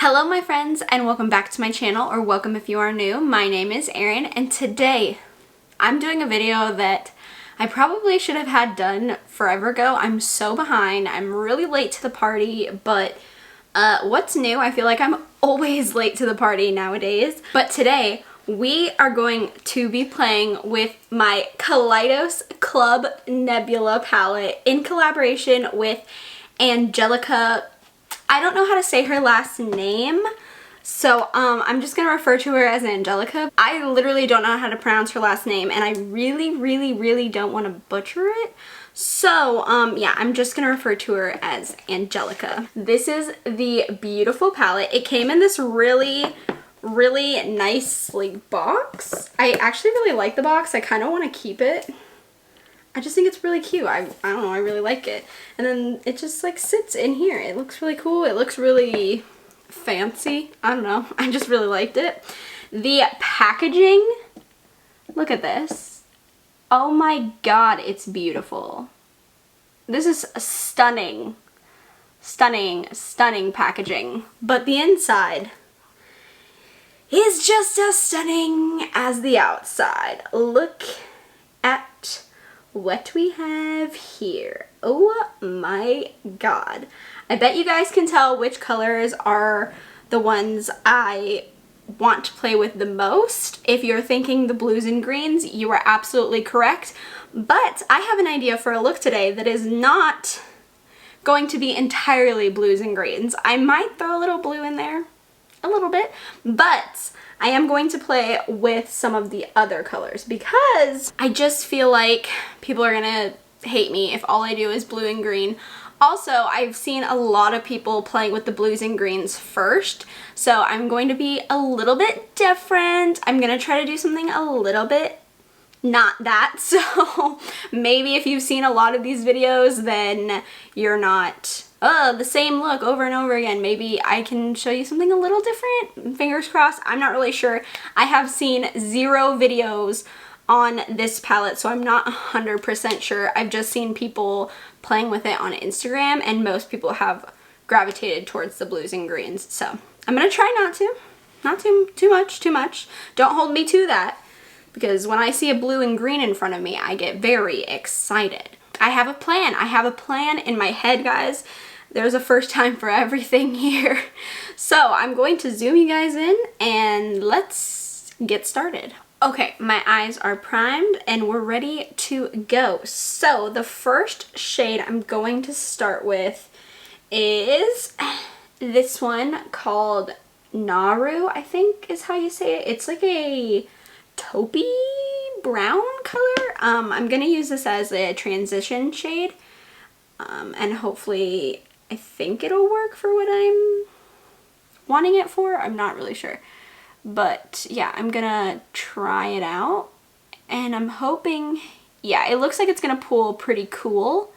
Hello my friends and welcome back to my channel, or welcome if you are new. My name is Erin and today I'm doing a video that I probably should have had done forever ago. I'm so behind. I'm really late to the party, but what's new? I feel like I'm always late to the party nowadays. But today we are going to be playing with my Kaleidos Club Nebula palette in collaboration with Angelica. I don't know how to say her last name, so I'm just gonna refer to her as Angelica. I literally don't know how to pronounce her last name, and I really don't want to butcher it. So yeah, I'm just gonna refer to her as Angelica. This is the beautiful palette. It came in this really nice like box. I actually really like the box. I kind of want to keep it. I just think it's really cute. I don't know, I really like it. And then it just like sits in here. It looks really cool. It looks really fancy. I don't know. I just really liked it. The packaging, look at this. Oh my god, it's beautiful. This is a stunning packaging. But the inside is just as stunning as the outside. Look at what we have here. Oh my god. I bet you guys can tell which colors are the ones I want to play with the most. If you're thinking the blues and greens, you are absolutely correct. But I have an idea for a look today that is not going to be entirely blues and greens. I might throw a little blue in there, a little bit, but I am going to play with some of the other colors because I just feel like people are gonna hate me if all I do is blue and green. Also, I've seen a lot of people playing with the blues and greens first, so I'm going to be a little bit different. I'm gonna try to do something a little bit not that, so maybe if you've seen a lot of these videos, then you're not the same look over and over again. Maybe I can show you something a little different. Fingers crossed. I'm not really sure. I have seen 0 videos on this palette, so I'm not 100% sure. I've just seen people playing with it on Instagram, and most people have gravitated towards the blues and greens. So I'm gonna try not too much. Don't hold me to that, because when I see a blue and green in front of me, I get very excited. I have a plan. I have a plan in my head, guys. There's a first time for everything here. So I'm going to zoom you guys in and let's get started. Okay, my eyes are primed and we're ready to go. So the first shade I'm going to start with is this one called Nuru, I think is how you say it. It's like a taupey brown color. I'm gonna use this as a transition shade, and hopefully I think it'll work for what I'm wanting it for. I'm not really sure, but yeah, I'm gonna try it out and I'm hoping, yeah, it looks like it's gonna pull pretty cool,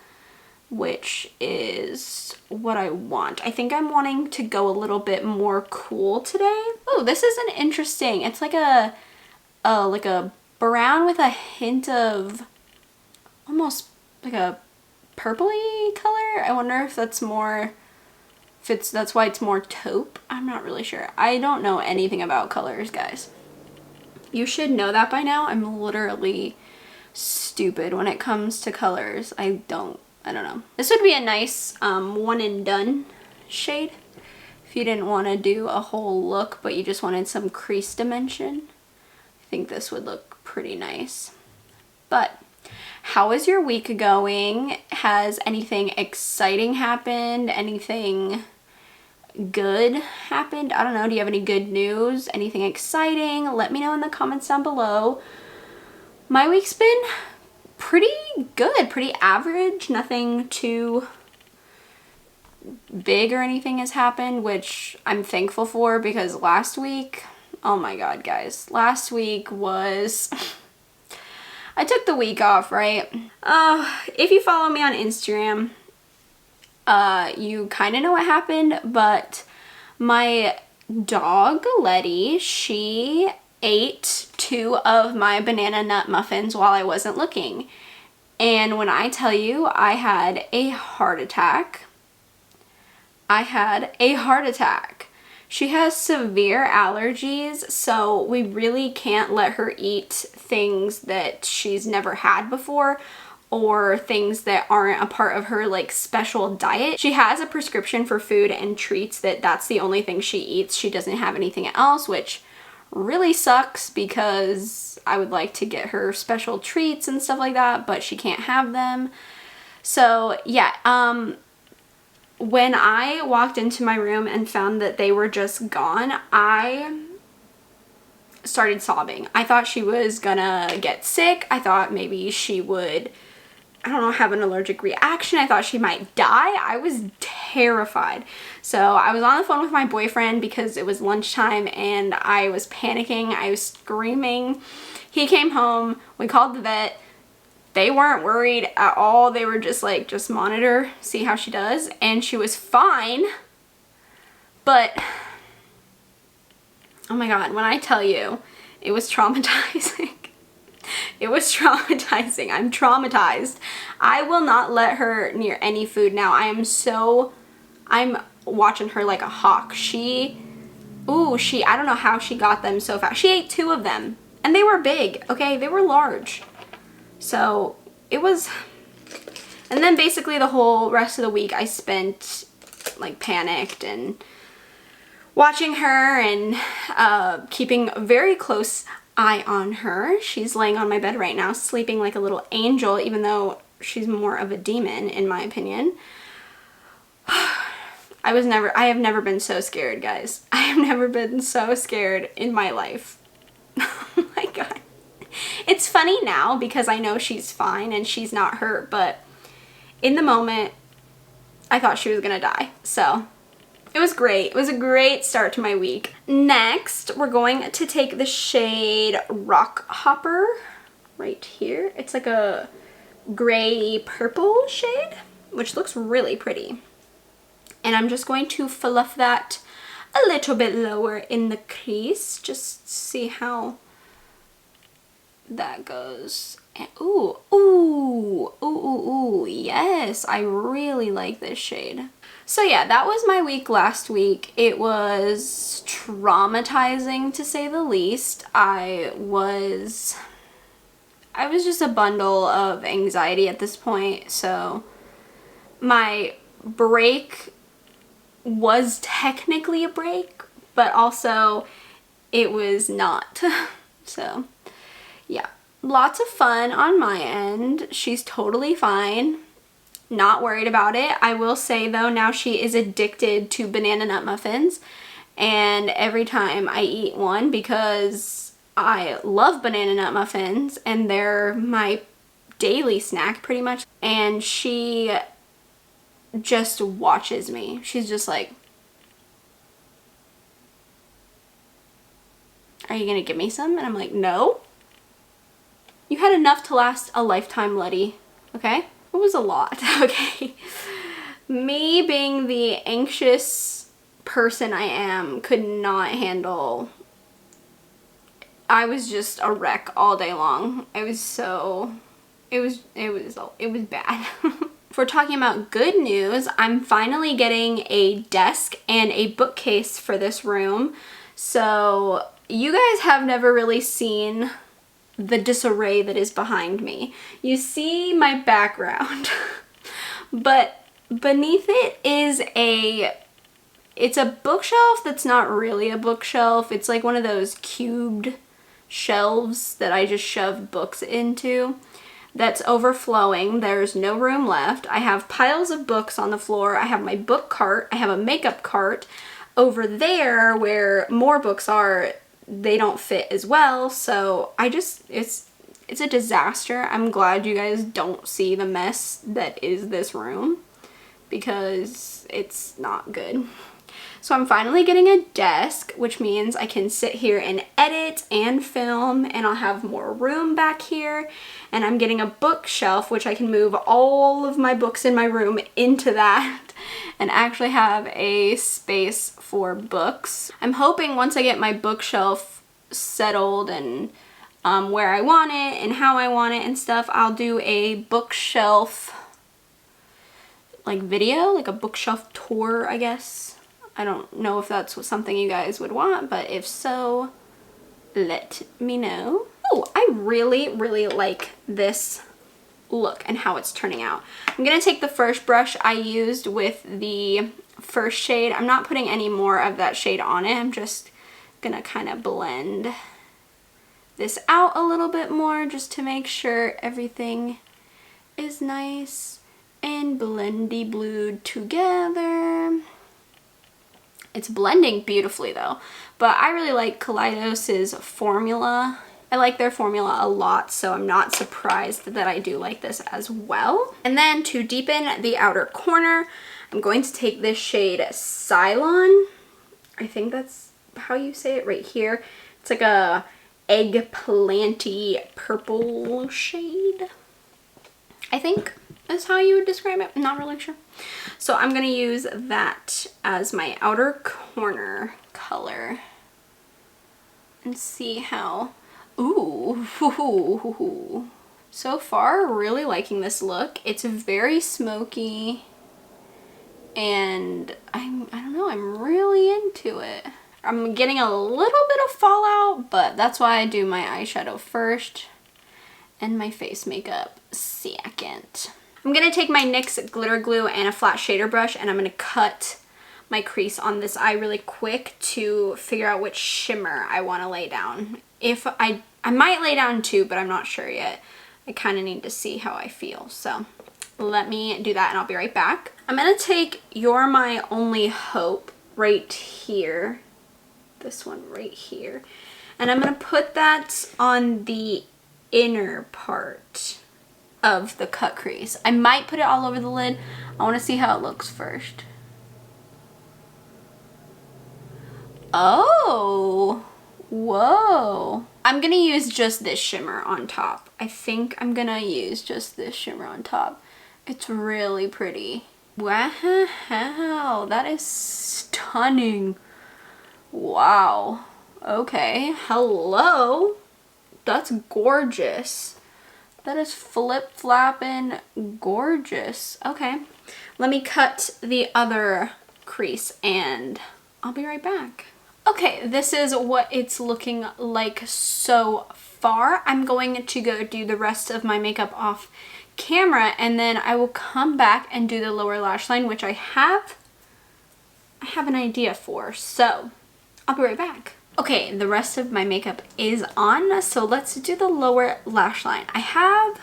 which is what I want. I think I'm wanting to go a little bit more cool today. Oh, this is an interesting, it's like a brown with a hint of almost like a purpley color. I wonder if that's more, that's why it's more taupe. I'm not really sure. I don't know anything about colors, guys. You should know that by now. I'm literally stupid when it comes to colors. I don't know. This would be a nice one and done shade if you didn't want to do a whole look but you just wanted some crease dimension. I think this would look pretty nice. But how is your week going? Has anything exciting happened? Anything good happened? I don't know. Do you have any good news? Anything exciting? Let me know in the comments down below. My week's been pretty good, pretty average. Nothing too big or anything has happened, which I'm thankful for, because last week, oh my god, guys. Last week was... I took the week off, right? If you follow me on Instagram, you kind of know what happened, but my dog, Letty, she ate 2 of my banana nut muffins while I wasn't looking. And when I tell you I had a heart attack, She has severe allergies, so we really can't let her eat things that she's never had before or things that aren't a part of her like special diet. She has a prescription for food and treats that's the only thing she eats. She doesn't have anything else, which really sucks because I would like to get her special treats and stuff like that, but she can't have them. So yeah, when I walked into my room and found that they were just gone, I started sobbing. I thought she was gonna get sick. I thought maybe she would, I don't know, have an allergic reaction. I thought she might die. I was terrified. So I was on the phone with my boyfriend because it was lunchtime and I was panicking. I was screaming. He came home. We called the vet. They weren't worried at all. They were just like, just monitor, see how she does. And she was fine. But, oh my God, when I tell you, it was traumatizing. It was traumatizing. I'm traumatized. I will not let her near any food now. I'm watching her like a hawk. I don't know how she got them so fast. She ate 2 of them and they were big, okay? They were large. So it was, and then basically the whole rest of the week I spent like panicked and watching her and keeping a very close eye on her. She's laying on my bed right now, sleeping like a little angel, even though she's more of a demon in my opinion. I have never been so scared, guys. I have never been so scared in my life. Oh my God. It's funny now because I know she's fine and she's not hurt, but in the moment, I thought she was gonna die. So it was great. It was a great start to my week. Next, we're going to take the shade Rock Hopper right here. It's like a gray purple shade, which looks really pretty. And I'm just going to fluff that a little bit lower in the crease. Just see how that goes. And ooh, yes, I really like this shade. So yeah, that was my week last week. It was traumatizing to say the least. I was just a bundle of anxiety at this point. So my break was technically a break, but also it was not. So yeah, lots of fun on my end. She's totally fine. Not worried about it. I will say though, now she is addicted to banana nut muffins, and every time I eat one, because I love banana nut muffins and they're my daily snack pretty much, and she just watches me. She's just like, are you gonna give me some? And I'm like, no. You had enough to last a lifetime, Letty, okay? It was a lot, okay? Me being the anxious person I am could not handle. I was just a wreck all day long. It was bad. If we're talking about good news, I'm finally getting a desk and a bookcase for this room. So you guys have never really seen the disarray that is behind me. You see my background, but beneath it is it's a bookshelf that's not really a bookshelf. It's like one of those cubed shelves that I just shove books into that's overflowing. There's no room left. I have piles of books on the floor. I have my book cart. I have a makeup cart. Over there where more books are, they don't fit as well. So it's a disaster. I'm glad you guys don't see the mess that is this room because it's not good. So I'm finally getting a desk, which means I can sit here and edit and film, and I'll have more room back here. And I'm getting a bookshelf, which I can move all of my books in my room into that and actually have a space for books. I'm hoping once I get my bookshelf settled and where I want it and how I want it and stuff, I'll do a bookshelf like video, like a bookshelf tour, I guess. I don't know if that's something you guys would want, but if so, let me know. Oh, I really, really like this look and how it's turning out. I'm gonna take the first brush I used with the first shade. I'm not putting any more of that shade on it. I'm just gonna kind of blend this out a little bit more just to make sure everything is nice and blendy blued together. It's blending beautifully though, but I really like Kaleidos's formula. I like their formula a lot, so I'm not surprised that I do like this as well. And then to deepen the outer corner, I'm going to take this shade Cylon. I think that's how you say it right here. It's like a eggplanty purple shade, I think is how you would describe it. I'm not really sure. So I'm gonna use that as my outer corner color and see how, ooh, so far really liking this look. It's very smoky and I don't know, I'm really into it. I'm getting a little bit of fallout, but that's why I do my eyeshadow first and my face makeup second. I'm gonna take my NYX glitter glue and a flat shader brush, and I'm gonna cut my crease on this eye really quick to figure out which shimmer I want to lay down. If I might lay down two, but I'm not sure yet. I kind of need to see how I feel. So let me do that and I'll be right back. I'm gonna take You're My Only Hope right here. This one right here. And I'm gonna put that on the inner part of the cut crease. I might put it all over the lid. I want to see how it looks first. Oh, whoa. I'm gonna use just this shimmer on top. I think I'm gonna use just this shimmer on top. It's really pretty. Wow, that is stunning. Wow. Okay, hello. That's gorgeous. That is flip-flapping gorgeous. Okay, let me cut the other crease and I'll be right back. Okay, this is what it's looking like so far. I'm going to go do the rest of my makeup off camera and then I will come back and do the lower lash line, which I have an idea for. So I'll be right back. Okay, the rest of my makeup is on, so let's do the lower lash line. I have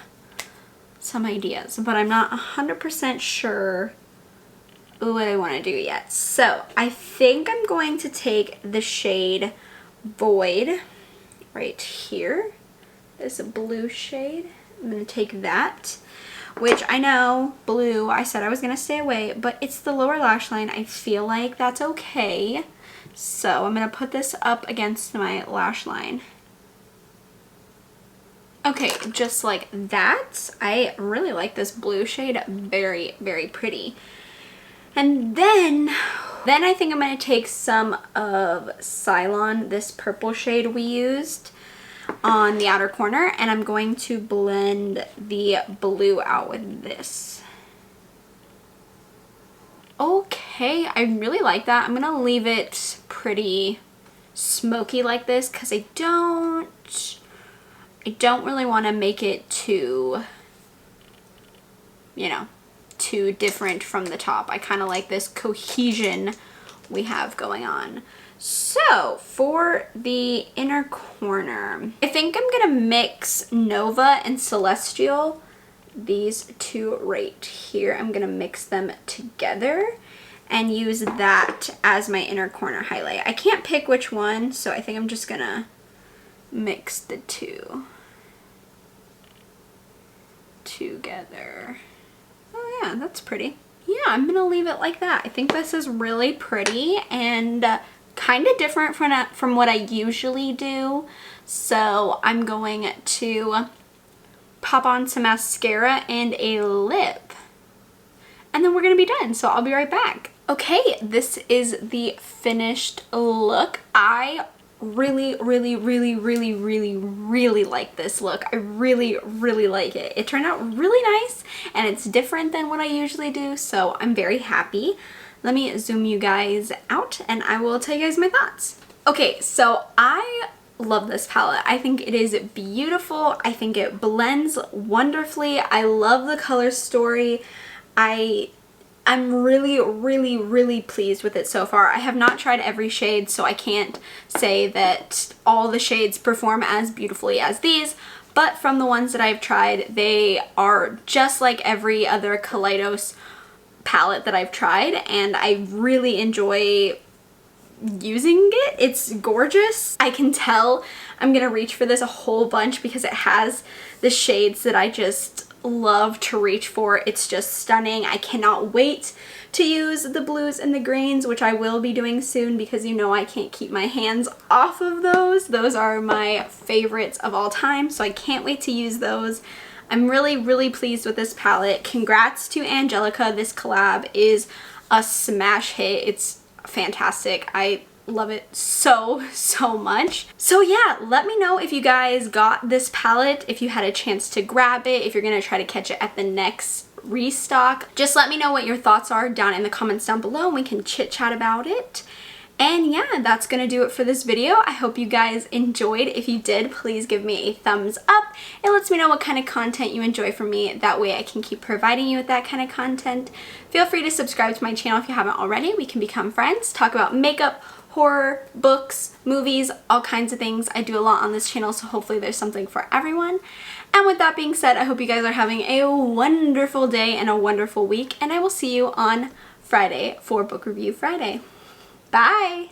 some ideas, but I'm not 100% sure what I want to do yet. So I think I'm going to take the shade Void right here. There's a blue shade. I'm going to take that, which I know blue, I said I was going to stay away, but it's the lower lash line. I feel like that's okay. So I'm going to put this up against my lash line. Okay, just like that. I really like this blue shade. Very, very pretty. And then I think I'm going to take some of Cylon, this purple shade we used on the outer corner, and I'm going to blend the blue out with this. Okay, I really like that. I'm gonna leave it pretty smoky like this because I don't really want to make it too, you know, too different from the top. I kind of like this cohesion we have going on. So for the inner corner, I think I'm gonna mix Nova and Celestial. These two right here, I'm gonna mix them together and use that as my inner corner highlight. I can't pick which one, so I think I'm just gonna mix the two together. Oh yeah, that's pretty. Yeah, I'm gonna leave it like that. I think this is really pretty and kind of different from what I usually do. So I'm going to pop on some mascara and a lip and then we're gonna be done, so I'll be right back. Okay, this is the finished look. I really like this look. I really like it. It turned out really nice and it's different than what I usually do, so I'm very happy. let me zoom you guys out and I will tell you guys my thoughts. Okay, so I love this palette. I think it is beautiful. I think it blends wonderfully. I love the color story. I'm really pleased with it so far. I have not tried every shade, so I can't say that all the shades perform as beautifully as these, but from the ones that I've tried, they are just like every other Kaleidos palette that I've tried, and I really enjoy using it. It's gorgeous. I can tell I'm gonna reach for this a whole bunch because it has the shades that I just love to reach for. It's just stunning. I cannot wait to use the blues and the greens, which I will be doing soon because you know I can't keep my hands off of those. Those are my favorites of all time, so I can't wait to use those. I'm really pleased with this palette. Congrats to Angelica. This collab is a smash hit. It's fantastic. I love it so much. So yeah, let me know if you guys got this palette, if you had a chance to grab it, if you're gonna try to catch it at the next restock. Just let me know what your thoughts are down in the comments down below and we can chit chat about it. And yeah, that's gonna do it for this video. I hope you guys enjoyed. If you did, please give me a thumbs up. It lets me know what kind of content you enjoy from me. That way I can keep providing you with that kind of content. Feel free to subscribe to my channel if you haven't already. We can become friends, talk about makeup, horror, books, movies, all kinds of things. I do a lot on this channel, so hopefully there's something for everyone. And with that being said, I hope you guys are having a wonderful day and a wonderful week, and I will see you on Friday for Book Review Friday. Bye!